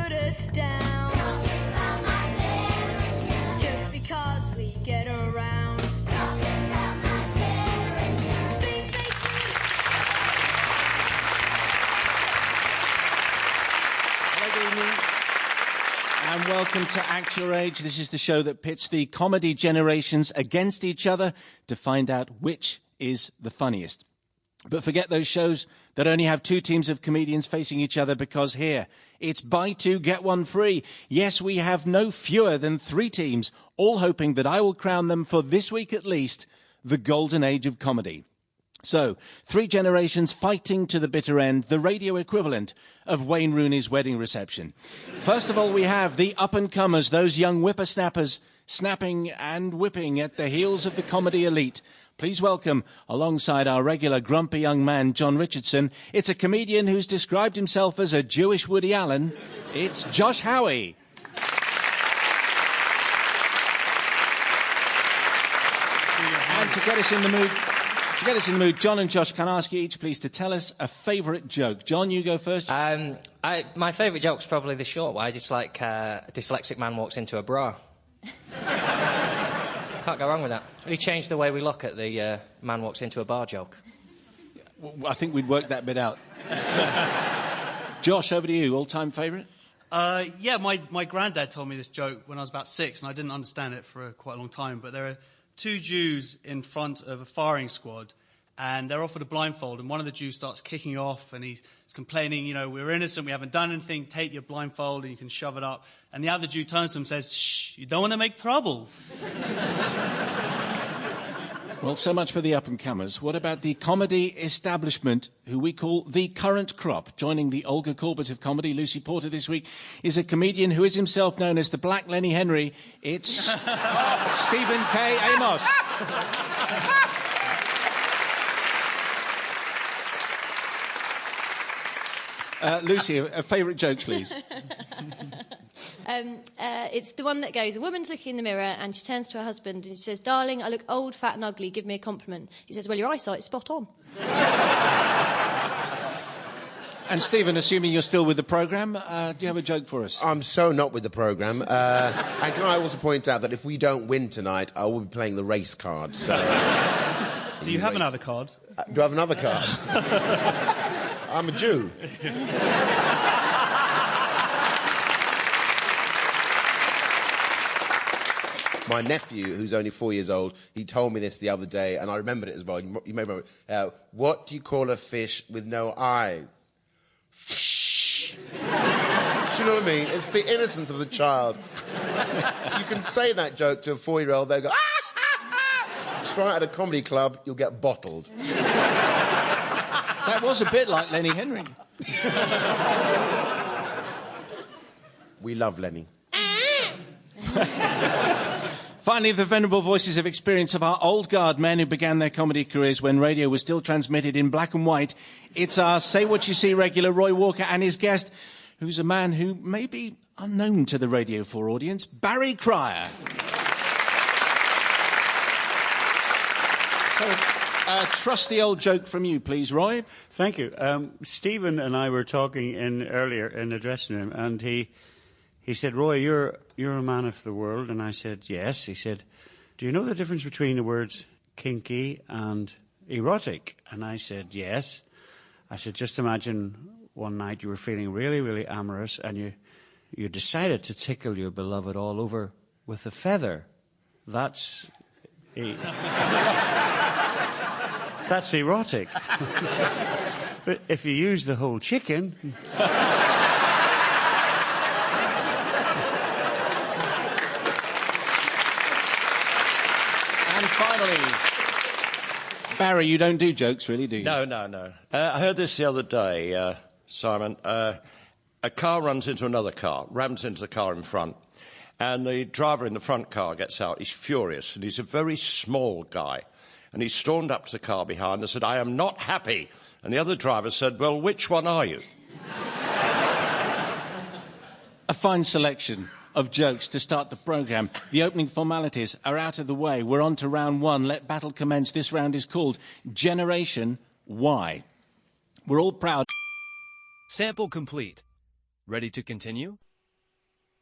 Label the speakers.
Speaker 1: put us down. Talking about my generation. Just because we get around. Talking about my generation. Things they do.
Speaker 2: Hello, good evening. And welcome to Act Your Age. This is the show that pits the comedy generations against each other to find out which is the funniest. But forget those shows that only have two teams of comedians facing each other, because here it's buy two, get one free. Yes, we have no fewer than three teams, all hoping that I will crown them for this week at least the golden age of comedy. So, three generations fighting to the bitter end, the radio equivalent of Wayne Rooney's wedding reception. First of all, we have the up-and-comers, those young whippersnappers snapping and whipping at the heels of the comedy elite. Please welcome, alongside our regular grumpy young man, John Richardson, it's a comedian who's described himself as a Jewish Woody Allen. It's Josh Howie. And to get us in the mood, John and Josh, can I ask you each, please, to tell us a favourite joke? John, you go first.
Speaker 3: My favourite joke's probably the short one. It's like a dyslexic man walks into a bra. Can't go wrong with that. We changed the way we look at the man walks into a bar joke.
Speaker 2: Well, I think we'd work that bit out. Josh, over to you. All-time favourite?
Speaker 4: Yeah, my granddad told me this joke when I was about 6, and I didn't understand it for quite a long time, but there are two Jews in front of a firing squad, and they're offered a blindfold, and one of the Jews starts kicking off, and he's complaining, you know, we're innocent, we haven't done anything, take your blindfold and you can shove it up. And the other Jew turns to him and says, shh, you don't want to make trouble.
Speaker 2: Well, so much for the up-and-comers. What about the comedy establishment, who we call the current crop? Joining the Olga Corbett of comedy, Lucy Porter, this week, is a comedian who is himself known as the Black Lenny Henry. It's Stephen K. Amos. Lucy, a favourite joke, please.
Speaker 5: It's the one that goes, a woman's looking in the mirror and she turns to her husband and she says, darling, I look old, fat and ugly, give me a compliment. He says, well, your eyesight's spot on.
Speaker 2: And Stephen, assuming you're still with the programme, do you have a joke for us?
Speaker 6: I'm so not with the programme. And can I also point out that if we don't win tonight, I will be playing the race card, so...
Speaker 4: Do you have another card?
Speaker 6: Do I have another card? I'm a Jew. My nephew, who's only 4 years old, he told me this the other day, and I remembered it as well. You may remember it. What do you call a fish with no eyes? Fish. Do you know what I mean? It's the innocence of the child. You can say that joke to a 4-year-old, they'll go, ah! Try it at a comedy club, you'll get bottled.
Speaker 2: That was a bit like Lenny Henry.
Speaker 6: We love Lenny.
Speaker 2: Finally, the venerable voices of experience of our old guard men who began their comedy careers when radio was still transmitted in black and white. It's our Say What You See regular Roy Walker and his guest, who's a man who may be unknown to the Radio 4 audience, Barry Cryer. So, trusty old joke from you, please, Roy.
Speaker 7: Thank you. Stephen and I were talking earlier in the dressing room, and he said, Roy, you're a man of the world. And I said, yes. He said, do you know the difference between the words kinky and erotic? And I said, yes. I said, just imagine one night you were feeling really, really amorous, and you decided to tickle your beloved all over with a feather. That's erotic. But if you use the whole chicken...
Speaker 2: And finally, Barry, you don't do jokes, really, do you?
Speaker 8: No. I heard this the other day, Simon. A car runs into another car, rams into the car in front, and the driver in the front car gets out. He's furious, and he's a very small guy. And he stormed up to the car behind and said, I am not happy. And the other driver said, well, which one are you?
Speaker 2: A fine selection of jokes to start the programme. The opening formalities are out of the way. We're on to round one. Let battle commence. This round is called Generation Y. We're all proud.
Speaker 9: Sample complete. Ready to continue?